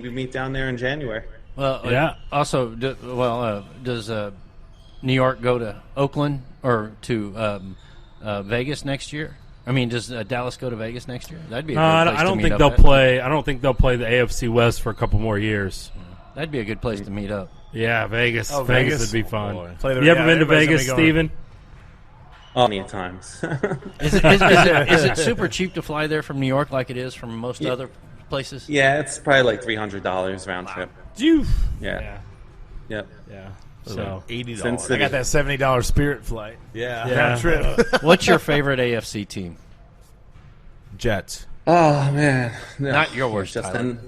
we meet down there in January. Well, yeah. Also, does New York go to Oakland or to Vegas next year? I mean, does Dallas go to Vegas next year? That'd be a good place I don't to think meet they'll up play. I don't think they'll play the AFC West for a couple more years. That'd be a good place to meet up. Yeah, Vegas. Oh, Vegas would be Oh, fun. you ever been to Vegas, Steven? Many times. Is it super cheap to fly there from New York like it is from most other places? Yeah, it's probably like $300 round trip. Yeah. Yep. Yeah. So $80. I got that $70 Spirit flight. Round trip. What's your favorite AFC team? Jets. Oh man, Not yours, Just Tyler.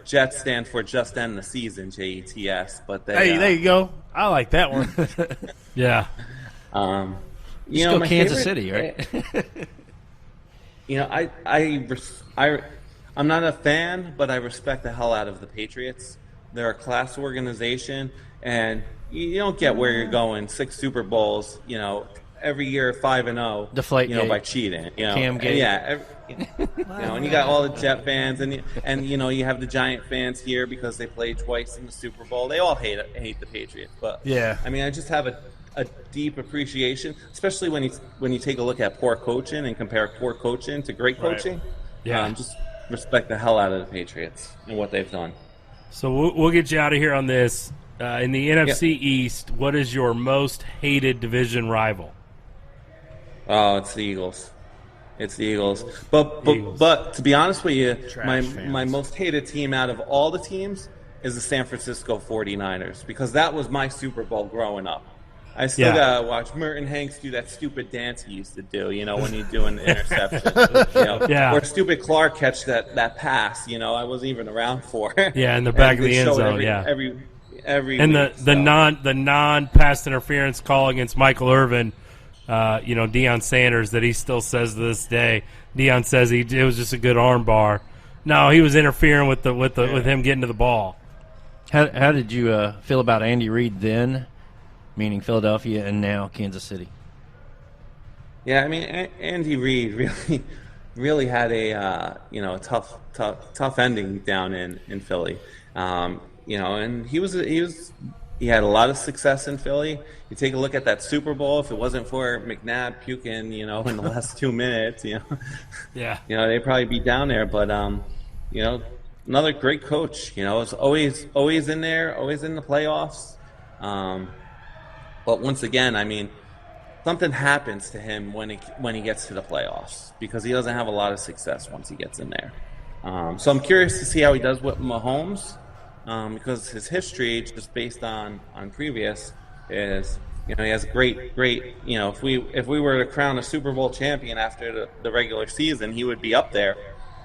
Jets stand for just end the season, JETS. But they, Hey, there you go. I like that one. Yeah. You Just know, go my Kansas favorite- City, right? You know, I'm not a fan, but I respect the hell out of the Patriots. They're a class organization, and you don't get where you're going. 6 Super Bowls, every year 5-0. Deflategate. By cheating. Camgate. Yeah. And you got all the Jet fans, and you have the Giant fans here because they played twice in the Super Bowl. They all hate the Patriots, but Yeah. I mean, I just have a deep appreciation, especially when you take a look at poor coaching and compare poor coaching to great coaching. Yeah. Just respect the hell out of the Patriots and what they've done. So we'll get you out of here on this. In the NFC East, what is your most hated division rival? Oh, it's the Eagles. It's the Eagles. But to be honest with you, my most hated team out of all the teams is the San Francisco 49ers, because that was my Super Bowl growing up. I still gotta watch Merton Hanks do that stupid dance he used to do, when he's doing the interception. Or stupid Clark catch that pass, I wasn't even around for. Yeah, in the back of the end zone. Every and week, the non pass interference call against Michael Irvin, Deion Sanders, that he still says to this day. Deion says it was just a good arm bar. No, he was interfering with him getting to the ball. How did you feel about Andy Reid then, meaning Philadelphia, and now Kansas City? Yeah, I mean, Andy Reid really had a tough ending down in Philly. And he had a lot of success in Philly. You take a look at that Super Bowl. If it wasn't for McNabb puking, in the last 2 minutes, they'd probably be down there. But another great coach. Is always in there, always in the playoffs. But once again, I mean, something happens to him when he gets to the playoffs, because he doesn't have a lot of success once he gets in there. So I'm curious to see how he does with Mahomes, because his history, just based on previous, is he has great. If we were to crown a Super Bowl champion after the regular season, he would be up there.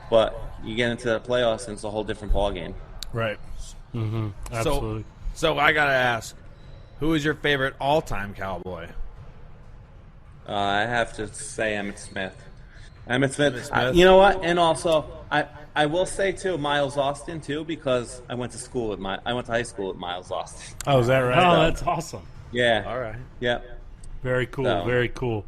But you get into the playoffs, and it's a whole different ballgame. Right. Mm-hmm. Absolutely. So I gotta ask, who is your favorite all-time Cowboy? I have to say Emmitt Smith. Emmitt Smith. You know what? And also, I will say too, Miles Austin too, because I went to high school with Miles Austin. Oh, is that right? Oh, that's awesome. Yeah. All right. Yeah. Very cool. So. Very cool.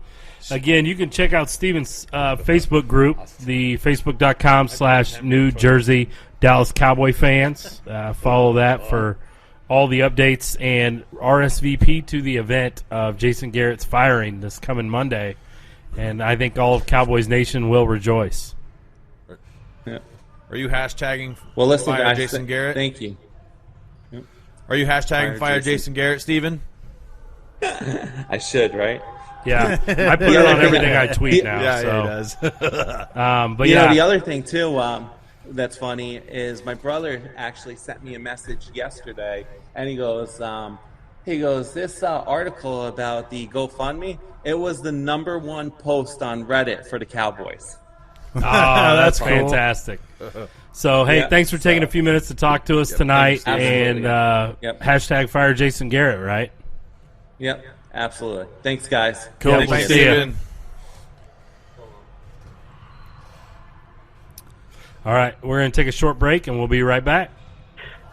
Again, you can check out Steven's Facebook group, the facebook.com/New Jersey Dallas Cowboy fans. Follow that for all the updates and RSVP to the event of Jason Garrett's firing this coming Monday. And I think all of Cowboys Nation will rejoice. Yeah. Are you hashtagging listen, fire guys, Jason Garrett? Thank you. Yep. Are you hashtagging fire Jason Garrett, Steven? I should, right? Yeah, I put it on everything I tweet now. Yeah, so. he does. But the other thing too that's funny is my brother actually sent me a message yesterday, and he goes, this article about the GoFundMe, it was the #1 post on Reddit for the Cowboys. Oh, that's cool. Fantastic. So, hey, thanks for taking a few minutes to talk to us tonight, and hashtag fire Jason Garrett, right? Yep, absolutely. Thanks, guys. Cool. Yeah, Thanks, see ya. Steven. All right, we're going to take a short break, and we'll be right back.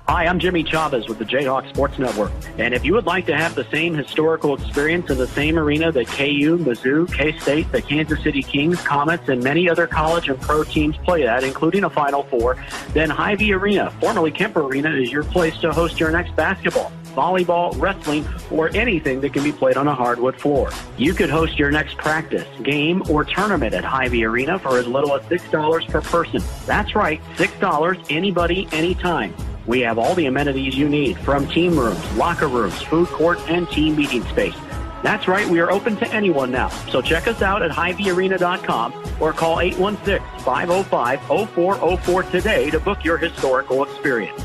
Hi, I'm Jimmy Chavez with the Jayhawk Sports Network. And if you would like to have the same historical experience in the same arena that KU, Mizzou, K-State, the Kansas City Kings, Comets, and many other college and pro teams play at, including a Final Four, then Hy-Vee Arena, formerly Kemper Arena, is your place to host your next basketball, volleyball, wrestling, or anything that can be played on a hardwood floor. You could host your next practice, game, or tournament at Hy-Vee Arena for as little as $6 per person. That's right, $6, anybody, anytime. We have all the amenities you need, from team rooms, locker rooms, food court, and team meeting space. That's right, we are open to anyone now. So check us out at HyVeeArena.com or call 816-505-0404 today to book your historical experience.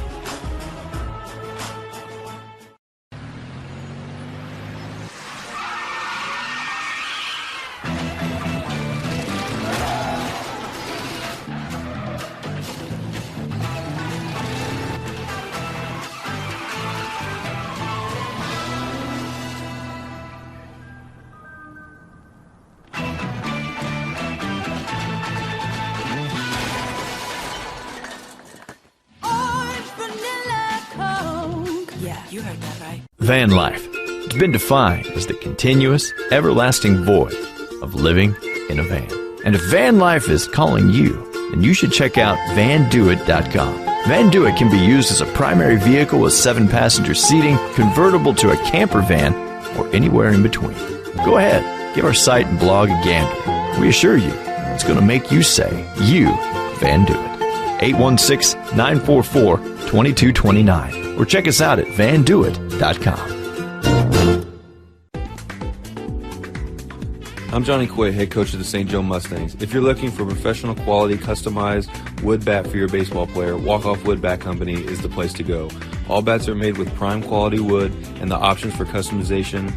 Van life. It's been defined as the continuous, everlasting void of living in a van. And if van life is calling you, then you should check out vandoit.com. Van Doit can be used as a primary vehicle with 7-passenger seating, convertible to a camper van, or anywhere in between. Go ahead, give our site and blog a gander. We assure you, it's going to make you say, you Van Doit. 816-944-2229. Or check us out at vandoit.com. I'm Johnny Quay, head coach of the St. Joe Mustangs. If you're looking for professional quality, customized wood bat for your baseball player, Walk Off Wood Bat Company is the place to go. All bats are made with prime quality wood, and the options for customization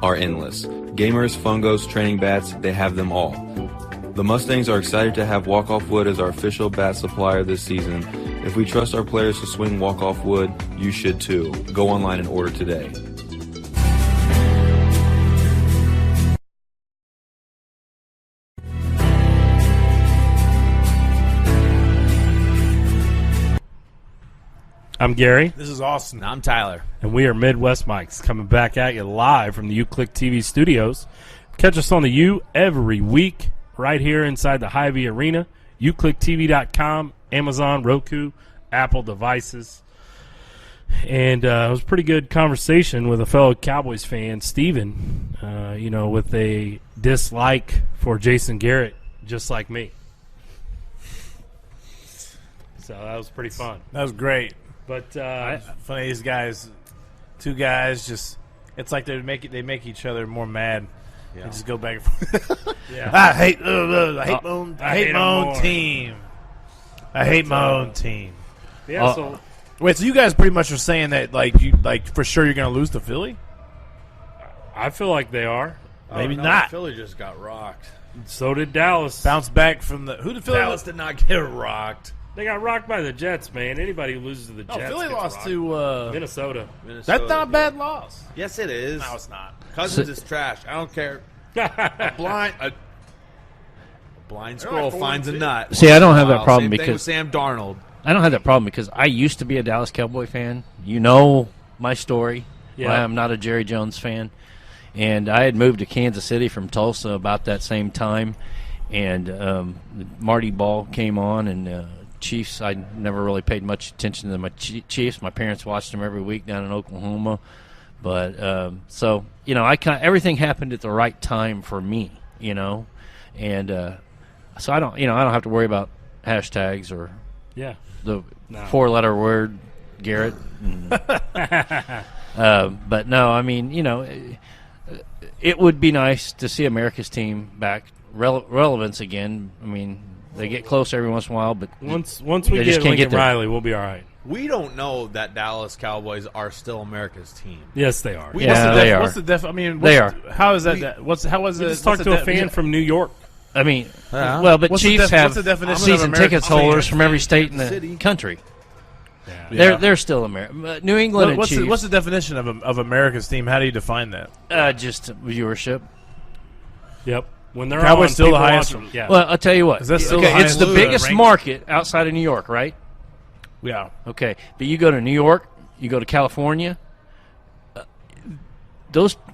are endless. Gamers, fungos, training bats, they have them all. The Mustangs are excited to have Walk Off Wood as our official bat supplier this season. If we trust our players to swing Walk Off Wood, you should too. Go online and order today. I'm Gary. This is Austin. I'm Tyler. And we are Midwest Mics, coming back at you live from the UClick TV studios. Catch us on the U every week right here inside the Hy-Vee Arena, uclicktv.com, Amazon, Roku, Apple devices. And it was a pretty good conversation with a fellow Cowboys fan, Steven, with a dislike for Jason Garrett, just like me. So that was pretty fun. That was great. But funny, these guys, two guys, just it's like they make each other more mad. Yeah. They just go back and forth. Yeah. I hate my own team. I hate my own team. Yeah. So wait, so you guys pretty much are saying that for sure you're going to lose to Philly? I feel like they are. Maybe not. Philly just got rocked. So did Dallas. Bounced back from who did Philly? Dallas did not get rocked. They got rocked by the Jets, man. Anybody who loses to the Jets. Philly gets lost rocked. to Minnesota. That's not a bad loss. Yes, it is. No, it's not. Cousins is trash. I don't care. A blind squirrel finds a nut. See, I don't have that problem Same thing because with Sam Darnold. I don't have that problem because I used to be a Dallas Cowboy fan. You know my story. Yeah. I'm not a Jerry Jones fan. And I had moved to Kansas City from Tulsa about that same time. And Marty Ball came on, and Chiefs, I never really paid much attention to my Chiefs. My parents watched them every week down in Oklahoma. But so, everything happened at the right time for me, and so I don't have to worry about hashtags or the 4-letter word Garrett. But no, I mean, it would be nice to see America's team back, relevance again. I mean, they get close every once in a while, but once we get Lincoln Riley, we'll be all right. We don't know that Dallas Cowboys are still America's team. Yes, they are. They are. What's the I mean, they are. How is that? How was it? Just talk to a fan from New York. I mean, but Chiefs have season tickets holders from every state in the country. Yeah. They're still America. New England and Chiefs. What's the definition of America's team? How do you define that? Just viewership. Yep. When they're Cowboys on, still the highest. Yeah. Well, I'll tell you what. It's the biggest market outside of New York, right? Yeah. Okay, but you go to New York, you go to California. A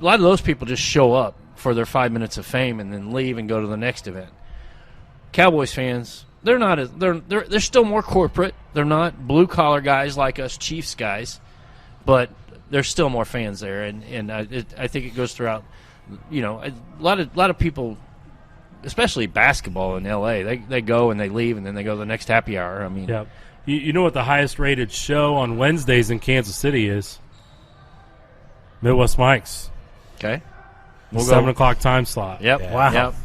lot of those people just show up for their 5 minutes of fame and then leave and go to the next event. Cowboys fans, they're still more corporate. They're not blue collar guys like us Chiefs guys, but there's still more fans there, and I think it goes throughout. A lot of people, especially basketball in L.A., they go and they leave and then they go to the next happy hour. I mean, Yeah. You know what the highest rated show on Wednesdays in Kansas City is? Midwest Mike's. okay, 7 o'clock time slot. Yep. Yeah. Wow. Yep.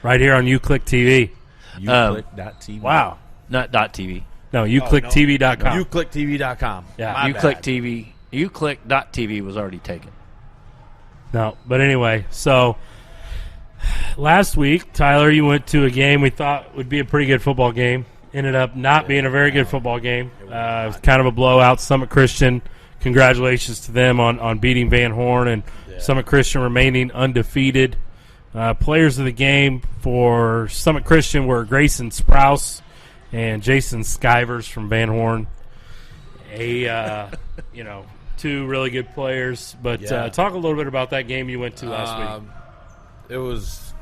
Right here on UClick TV. Uclick.tv. Wow. Not .tv. No, UClickTV.com. Uclicktv.com. Yeah. My UClick bad. TV. UClick.tv was already taken. No, but anyway, so last week, Tyler, you went to a game we thought would be a pretty good football game. Ended up not being a very good football game. It was kind of a blowout. Summit Christian, congratulations to them on beating Van Horn, and Summit Christian remaining undefeated. Players of the game for Summit Christian were Grayson Sprouse and Jason Skivers from Van Horn. Two really good players. But talk a little bit about that game you went to last week. It was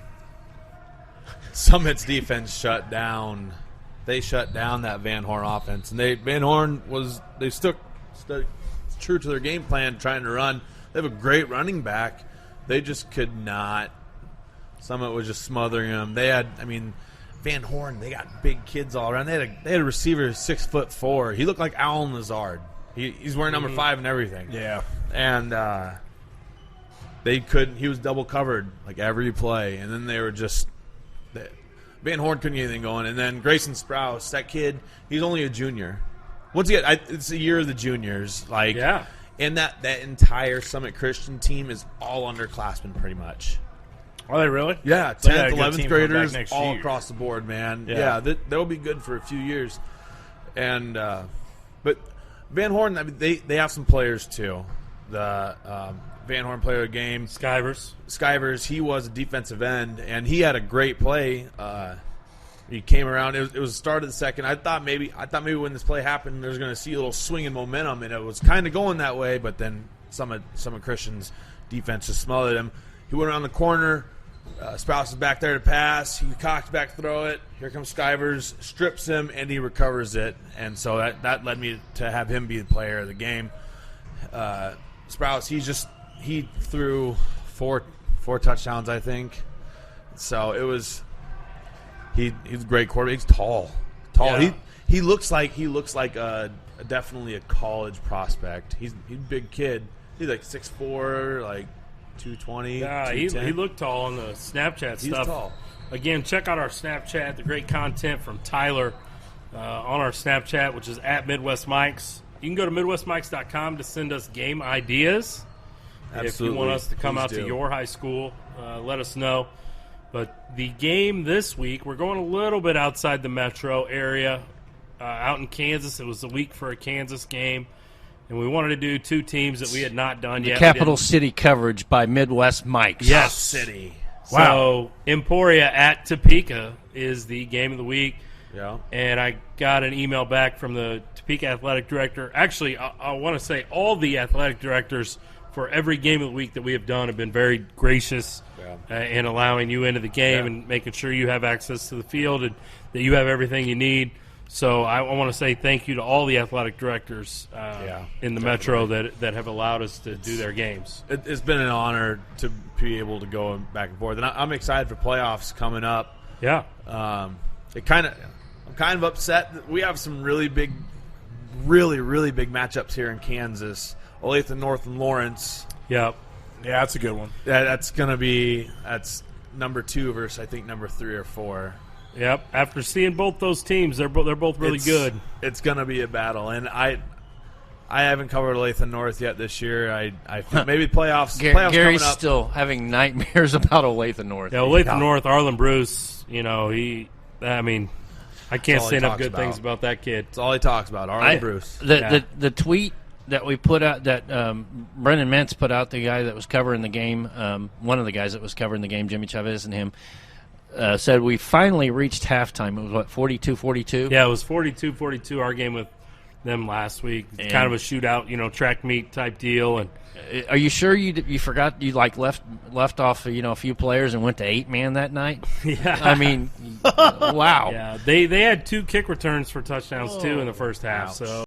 Summit's defense shut down. They shut down that Van Horn offense, and Van Horn stuck true to their game plan, trying to run. They have a great running back. They just could not. Summit was just smothering them. Van Horn. They got big kids all around. They had a receiver 6'4". He looked like Alan Lazard. He's wearing number 5 and everything. Yeah. And they couldn't. He was double covered like every play, and then they were just. Van Horn couldn't get anything going, and then Grayson Sprouse, that kid, he's only a junior. Once again, it's the year of the juniors. And that entire Summit Christian team is all underclassmen pretty much. Are they really? Yeah, So they got 10th, a good 11th team graders, next all year. across the board, man. Yeah. They'll be good for a few years. And but Van Horn, they have some players too. The Van Horn player of the game, Skivers, he was a defensive end, and he had a great play. He came around. It was the start of the second. I thought maybe when this play happened, there was going to see a little swing in momentum, and it was kind of going that way. But then some of Christian's defense just smothered him. He went around the corner. Sprouse is back there to pass. He cocked back, throw it. Here comes Skivers, strips him, and he recovers it. And so that led me to have him be the player of the game. Sprouse, he threw four touchdowns, I think. So it was. He's a great quarterback. He's tall. Yeah. He looks like definitely a college prospect. He's a big kid. He's like 6'4", like 220. Yeah, he looked tall on the Snapchat He's stuff. tall. Again, check out our Snapchat, the great content from Tyler on our Snapchat, which is at Midwest Mikes. You can go to MidwestMikes.com to send us game ideas. Absolutely. If you want us to come Please out do. to your high school, let us know. But the game this week, we're going a little bit outside the metro area, out in Kansas. It was the week for a Kansas game, and we wanted to do two teams that we had not done yet. Capital City coverage by Midwest Mikes. Yes. City. So Emporia at Topeka is the game of the week. Yeah. And I got an email back from the Topeka athletic director. Actually, I want to say all the athletic directors for every game of the week that we have done have been very gracious in allowing you into the game and making sure you have access to the field and that you have everything you need. So I want to say thank you to all the athletic directors in the metro that have allowed us to do their games. It's been an honor to be able to go back and forth, and I'm excited for playoffs coming up. Yeah. I'm kind of upset that we have some really big matchups here in Kansas. Olathe North and Lawrence. Yep. Yeah, that's a good one. That's number 2 versus I think number 3 or 4. Yep. After seeing both those teams, they're both really good. It's going to be a battle, and I haven't covered Olathe North yet this year. I think maybe playoffs. Playoffs Gary's coming up. still having nightmares about Olathe North. Yeah, Olathe North, Arlen Bruce. I can't all say he enough talks good about. things about that kid. That's all he talks about. Arlen Bruce. The tweet that we put out, that Brendan Mentz put out, the guy that was covering the game, one of the guys that was covering the game, Jimmy Chavez and him, said we finally reached halftime. It was, 42-42? Yeah, it was 42-42, our game with them last week. And kind of a shootout, track meet type deal. And are you sure you forgot you left off a few players and went to 8-man that night? Yeah, I mean, wow. Yeah, they had 2 kick returns for touchdowns too in the first half. Ouch. So